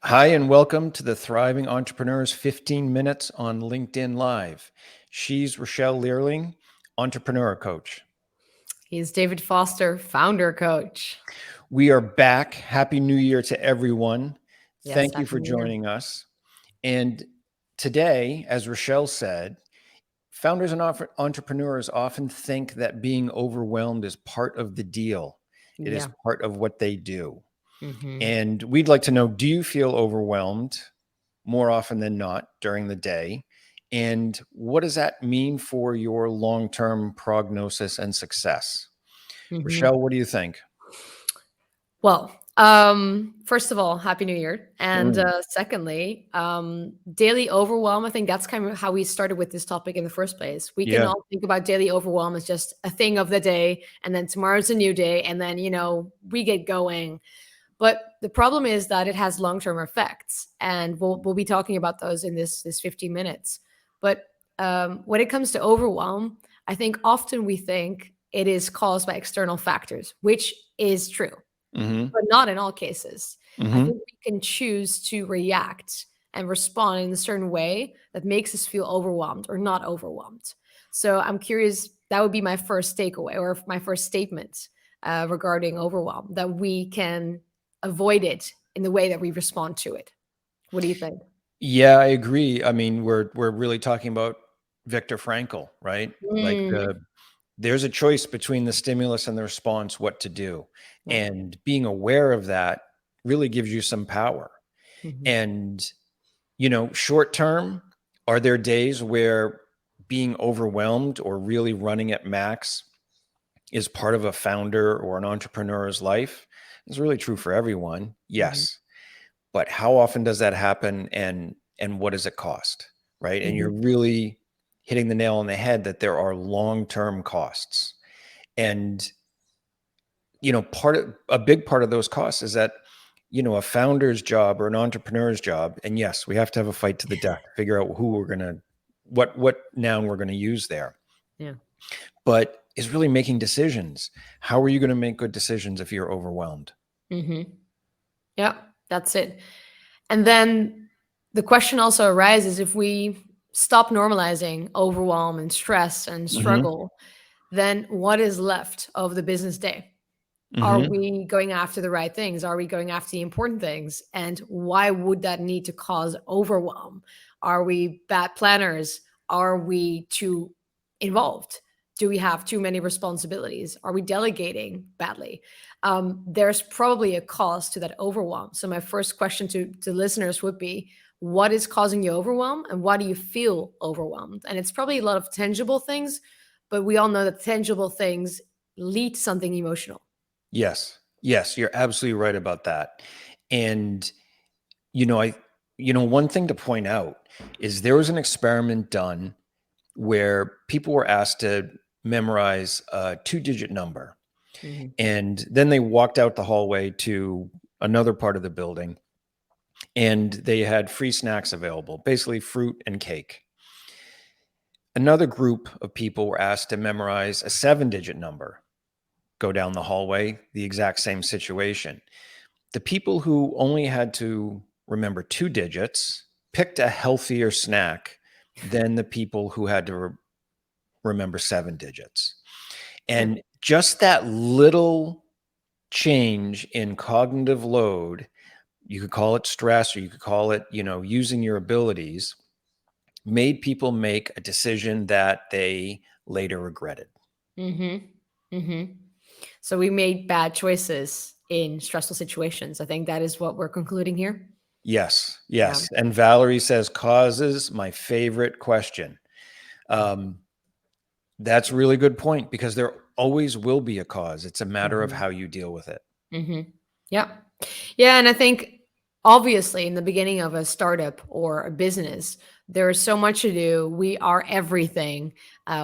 Hi, and welcome to the Thriving Entrepreneurs 15 Minutes on LinkedIn Live. She's Rochelle Learling, entrepreneur coach. He's David Foster, founder coach. We are back. Happy New Year to everyone. Yes, Thank you happy for New Year. joining us. And today, as Rochelle said, founders and entrepreneurs often think that being overwhelmed is part of the deal. It is Yeah. part of what they do. hmm And we'd like to know, do you feel overwhelmed more often than not during the day? And what does that mean for your long-term prognosis and success? hmm Rochelle, what do you think? Well, first of all, happy New Year. And Mm, secondly, daily overwhelm. I think that's kind of how we started with this topic in the first place. We can yeah. all think about daily overwhelm as just a thing of the day, and then tomorrow's a new day, and then we get going. But the problem is that it has long-term effects, and we'll be talking about those in this 15 minutes. But when it comes to overwhelm, I think often we think it is caused by external factors, which is true, Mm-hmm. but not in all cases. I Mm-hmm. think we can choose to react and respond in a certain way that makes us feel overwhelmed or not overwhelmed. So I'm curious, that would be my first takeaway or my first statement regarding overwhelm, that we can avoid it in the way that we respond to it. What do you think? Yeah, I agree. I mean, we're really talking about Viktor Frankl, right? Like Mm, there's a choice between the stimulus and the response, what to do. yeah. And being aware of that really gives you some power. hmm And short term, are there days where being overwhelmed or really running at max is part of a founder or an entrepreneur's life? It's really true for everyone. hmm Yes. But how often does that happen and what does it cost? Right? And hmm you're really hitting the nail on the head that there are long-term costs. And a big part of those costs is that a founder's job or an entrepreneur's job, and yes, we have to have a fight to the death to figure out who we're going to what noun we're going to use there, Yeah. but is really making decisions. How are you going to make good decisions if you're overwhelmed? hmm Yeah, that's it. And then the question also arises, if we stop normalizing overwhelm and stress and Hmm. struggle, then what is left of the business day? Are Hmm. we going after the right things? Are we going after the important things? And why would that need to cause overwhelm? Are we bad planners? Are we too involved? Do we have too many responsibilities? Are we delegating badly? There's probably a cause to that overwhelm. So, my first question to listeners would be, what is causing you overwhelm and why do you feel overwhelmed? And it's probably a lot of tangible things, but we all know that tangible things lead to something emotional. Yes. Yes, you're absolutely right about that. And you know, I one thing to point out is there was an experiment done where people were asked to memorize a two-digit number. Mhm. And then they walked out the hallway to another part of the building and they had free snacks available, basically fruit and cake. Another group of people were asked to memorize a seven-digit number, go down the hallway, the exact same situation. The people who only had to remember two digits picked a healthier snack than the people who had to remember seven digits. Yeah. And just that little change in cognitive load, you could call it stress or you could call it, using your abilities, made people make a decision that they later regretted. Mhm. Mhm. So we made bad choices in stressful situations. I think that is what we're concluding here. Yes, Yeah. yes. And Valerie says, causes my favorite question. Um, that's a really good point because there always will be a cause. It's a matter of Mhm. how you deal with it. Mhm. Yeah. Yeah, and I think obviously in the beginning of a startup or a business, there is so much to do. We are everything.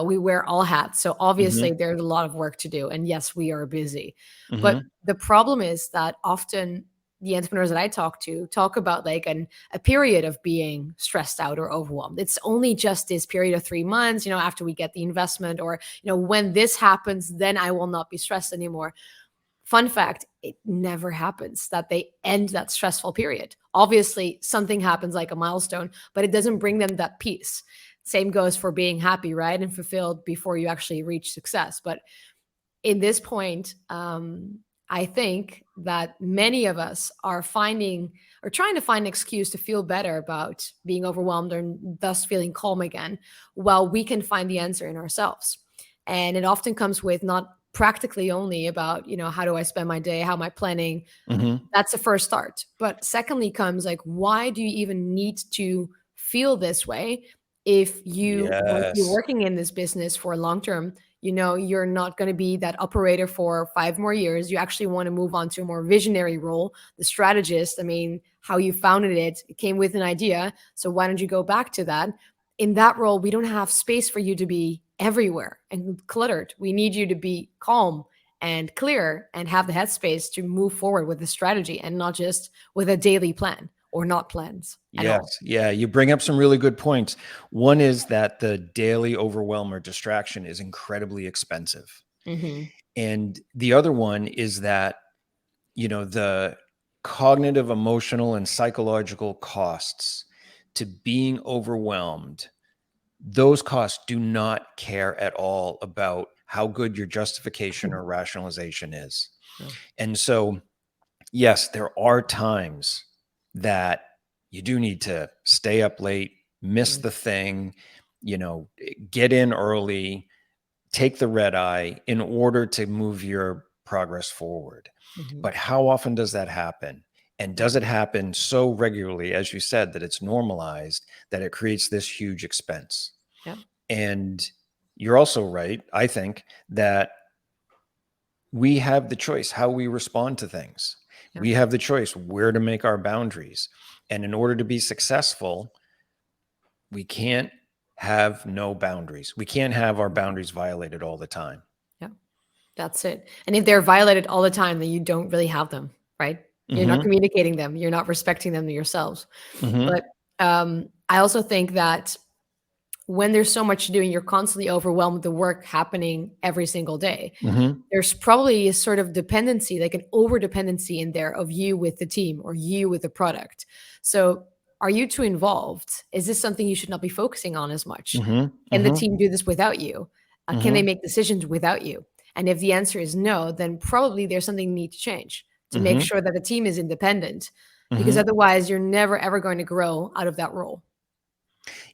We wear all hats. So Hmm. obviously there's a lot of work to do. And yes, we are busy. But Hmm. the problem is that often the entrepreneurs that I talk to talk about like a period of being stressed out or overwhelmed. It's only just this period of 3 months, after we get the investment, or when this happens, then I will not be stressed anymore. Fun fact, it never happens that they end that stressful period. Obviously, something happens like a milestone, but it doesn't bring them that peace. Same goes for being happy, right? And fulfilled before you actually reach success. But in this point, I think that many of us are finding or trying to find an excuse to feel better about being overwhelmed and thus feeling calm again, while we can find the answer in ourselves. And it often comes with not practically only about, how do I spend my day? How am I planning? Hmm. That's the first start. But secondly comes like, why do you even need to feel this way if you want to be Yes. working in this business for long term? You're not going to be that operator for 5 more years. You actually want to move on to a more visionary role, the strategist. I mean, how you founded it came with an idea. So why don't you go back to that? In that role, we don't have space for you to be everywhere and cluttered. We need you to be calm and clear and have the headspace to move forward with the strategy and not just with a daily plan or not plans at all. Yes. Yeah. You bring up some really good points. One is that the daily overwhelm or distraction is incredibly expensive. Hmm. And the other one is that, the cognitive, emotional, and psychological costs to being overwhelmed, those costs do not care at all about how good your justification or rationalization is. No. And so, yes, there are times that you do need to stay up late, miss the thing, get in early, take the red eye in order to move your progress forward. Mm-hmm. But how often does that happen? And Yeah. does it happen so regularly, as you said, that it's normalized, that it creates this huge expense? Yeah. And you're also right, I think, that we have the choice how we respond to things. Yeah. We have the choice where to make our boundaries. And in order to be successful, we can't have no boundaries. We can't have our boundaries violated all the time. Yeah. That's it. And if they're violated all the time, then you don't really have them, right? You're not Hmm. communicating them. You're not respecting them to yourselves. Hmm. But I also think that when there's so much to do and you're constantly overwhelmed with the work happening every single day, Hmm. there's probably a sort of dependency, like an over dependency in there of you with the team or you with the product. So are you too involved? Is this something you should not be focusing on as much? Hmm. Can the Hmm. team do this without you? Can they Hmm. make decisions without you? And if the answer is no, then probably there's something you need to change to make Hmm. sure that the team is independent, because Hmm. otherwise you're never ever going to grow out of that role.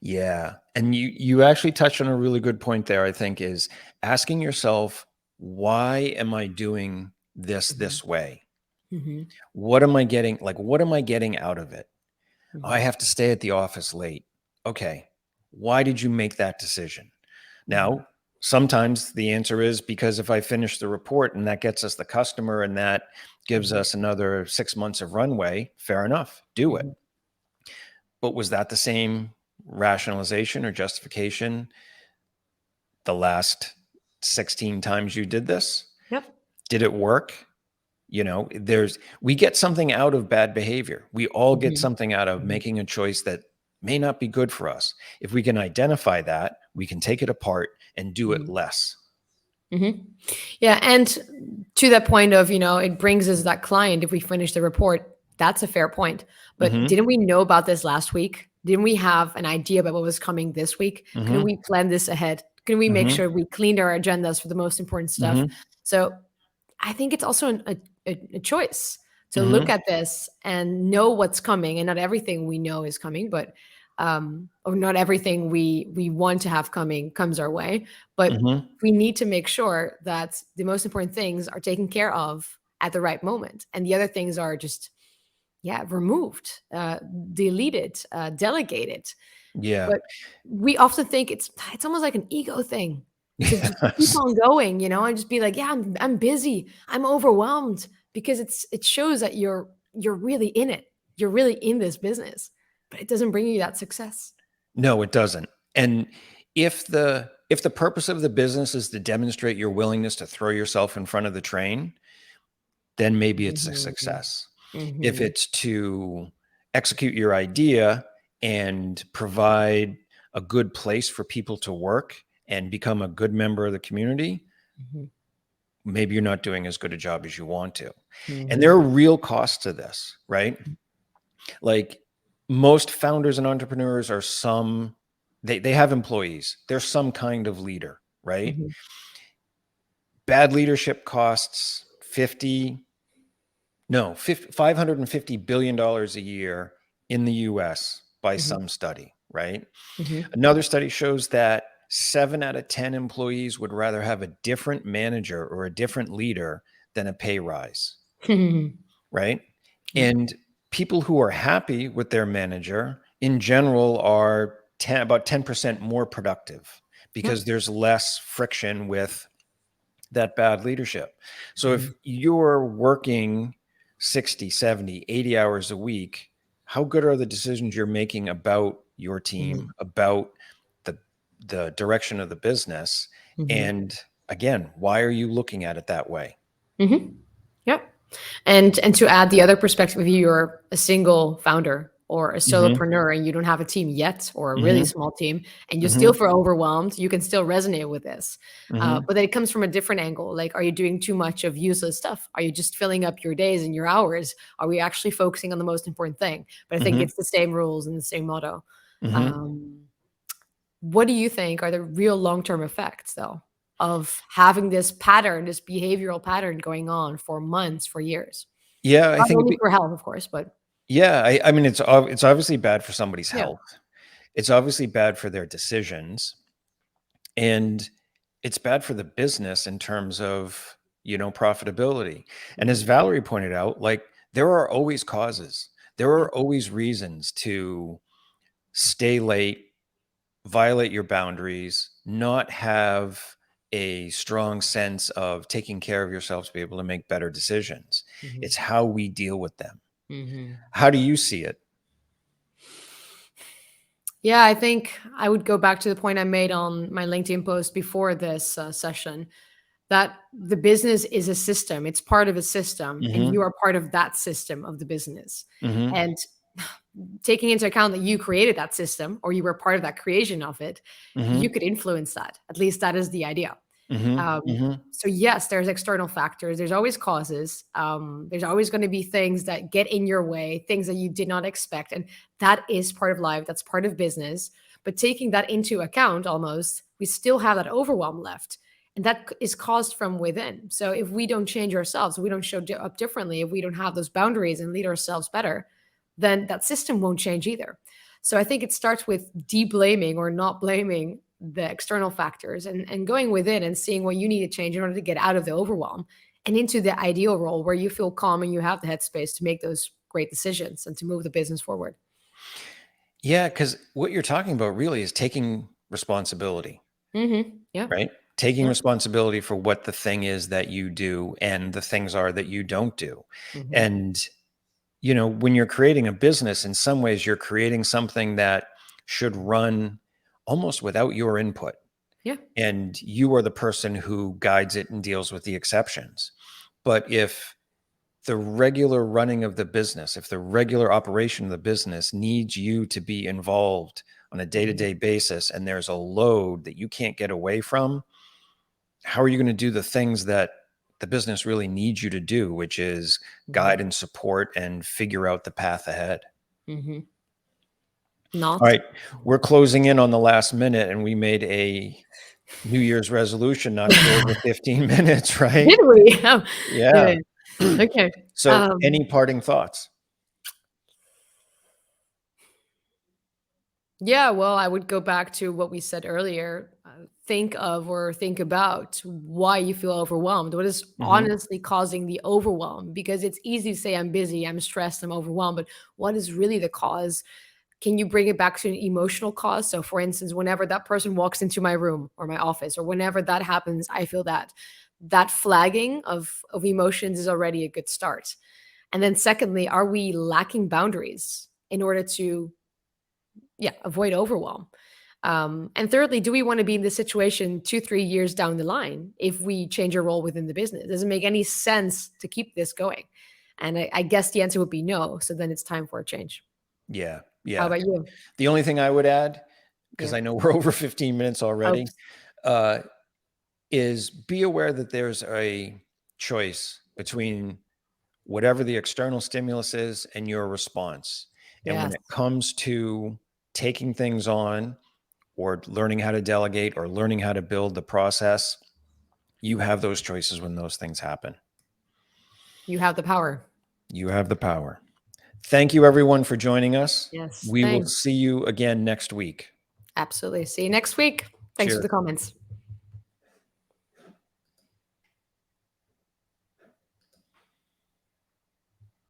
Yeah. And you actually touched on a really good point there, I think, is asking yourself, why am I doing Mhm. this way? Mhm. What am I getting out of it? I Mhm. have to stay at the office late. Okay. Why did you make that decision? Mhm. Now, sometimes the answer is because if I finish the report and that gets us the customer and that gives Mhm. us another 6 months of runway, fair enough, do it. Mhm. But was that the same rationalization or justification the last 16 times you did this? Yep. Did it work? We get something out of bad behavior. We all get Mhm. something out of Mhm. making a choice that may not be good for us. If we can identify that, we can take it apart and do it Mhm. less. Mhm. Yeah, and to that point of, it brings us that client if we finish the report, that's a fair point. But Hmm. didn't we know about this last week? Didn't we have an idea about what was coming this week? Couldn't Hmm. we plan this ahead? Couldn't we make Hmm. sure we cleaned our agendas for the most important stuff? Hmm. So I think it's also a choice to look Hmm. at this and know what's coming, and not everything we know is coming, but or not everything we want to have coming comes our way. But Hmm. we need to make sure that the most important things are taken care of at the right moment, and the other things are just removed, deleted, delegated. Yeah. But we often think it's almost like an ego thing to just keep Yes. on going, and just be like, "Yeah, I'm busy. I'm overwhelmed," because it shows that you're really in it. You're really in this business, but it doesn't bring you that success. No, it doesn't. And if the purpose of the business is to demonstrate your willingness to throw yourself in front of the train, then maybe it's a Mhm. success. If Mhm. it's to execute your idea and provide a good place for people to work and become a good member of the community, Mhm. maybe you're not doing as good a job as you want to. And there Mhm. are real costs to this, right? Like most founders and entrepreneurs are they have employees. They're some kind of leader, right? Mhm. Bad leadership costs 550 billion dollars a year in the US by Mhm. some study, right? Mhm. Another study shows that 7 out of 10 employees would rather have a different manager or a different leader than a pay rise, Mhm. right? Yeah. And people who are happy with their manager in general are about 10% more productive Yeah. because there's less friction with that bad leadership. So if Mhm. you're working 60, 70, 80 hours a week, how good are the decisions you're making about your Mhm. team, about the direction of the business? Mhm. And again, why are you looking at it that way? Mhm. Yep. And to add the other perspective, if you're a single founder or a Mhm. solopreneur and you don't have a team yet or a really Mhm. small team and you still Mhm. feel overwhelmed, you can still resonate with this. Mhm. But then it comes from a different angle. Like, are you doing too much of useless stuff? Are you just filling up your days and your hours? Are we actually focusing on the most important thing? But I think Mhm. it's the same rules and the same motto. Mhm. Um, what do you think are the real long-term effects, though, of having this pattern, this behavioral pattern going on for months, for years? Yeah, I Not think only for health, of course, but I mean it's obviously bad for somebody's yeah. health. It's obviously bad for their decisions. And it's bad for the business in terms of, profitability. And as Mhm, Valerie pointed out, like there are always causes. There yeah, are always reasons to stay late, violate your boundaries, not have a strong sense of taking care of yourself to be able to make better decisions. mhm, It's how we deal with them. mhm. How do you see it? Yeah, I think I would go back to the point I made on my LinkedIn post before this session, that the business is a system. It's part of a system, and you Mhm. are part of that system of the business. Mhm. And taking into account that you created that system or you were part of that creation of it, you Mhm. could influence that. At least that is the idea. Mhm. Um, Mhm. so yes, there's external factors. There's always causes. There's always going to be things that get in your way, things that you did not expect, and that is part of life. That's part of business. But taking that into account, almost, we still have that overwhelm left, and that is caused from within. So if we don't change ourselves, we don't up differently, if we don't have those boundaries and lead ourselves better, then that system won't change either. So I think it starts with de-blaming or not blaming the external factors and going within and seeing what you need to change in order to get out of the overwhelm and into the ideal role where you feel calm and you have the headspace to make those great decisions and to move the business forward. Yeah, because what you're talking about really is taking responsibility, Yeah. right? Taking Yeah. responsibility for what the thing is that you do and the things are that you don't do. Hmm. And, when you're creating a business, in some ways, you're creating something that should run almost without your input. Yeah. And you are the person who guides it and deals with the exceptions. But if the regular running of the business, if the regular operation of the business needs you to be involved on a day to Hmm. day basis and there's a load that you can't get away from, how are you going to do the things that the business really needs you to do, which is Hmm. guide and support and figure out the path ahead? Hmm. All Not. right, we're closing in on the last minute and we made a New Year's resolution not to go over 15 minutes, right? Did we? Oh, Yeah. yeah. Okay. So, any parting thoughts? Yeah, well, I would go back to what we said earlier. Think of or think about why you feel overwhelmed. What is Hmm. honestly causing the overwhelm? Because it's easy to say, I'm busy, I'm stressed, I'm overwhelmed, but what is really the cause? Can you bring it back to an emotional cause? So, for instance, whenever that person walks into my room or my office, or whenever that happens, I feel that flagging of emotions is already a good start. And then, secondly, are we lacking boundaries in order to avoid overwhelm? And thirdly, do we want to be in this situation 2, 3 years down the line if we change our role within the business? Does it make any sense to keep this going? And I guess the answer would be no. So then it's time for a change. Yeah. How Yeah. about you? The only thing I would add, because Yeah. I know we're over 15 minutes already, Oops. uh, is be aware that there's a choice between whatever the external stimulus is and your response. And when Yes. it comes to taking things on or learning how to delegate or learning how to build the process, you have those choices when those things happen. You have the power. You have the power. Thank you, everyone, for joining us. Yes. We will Thanks. see you again next week. Absolutely. See you next week. Thanks for Cheers. the comments.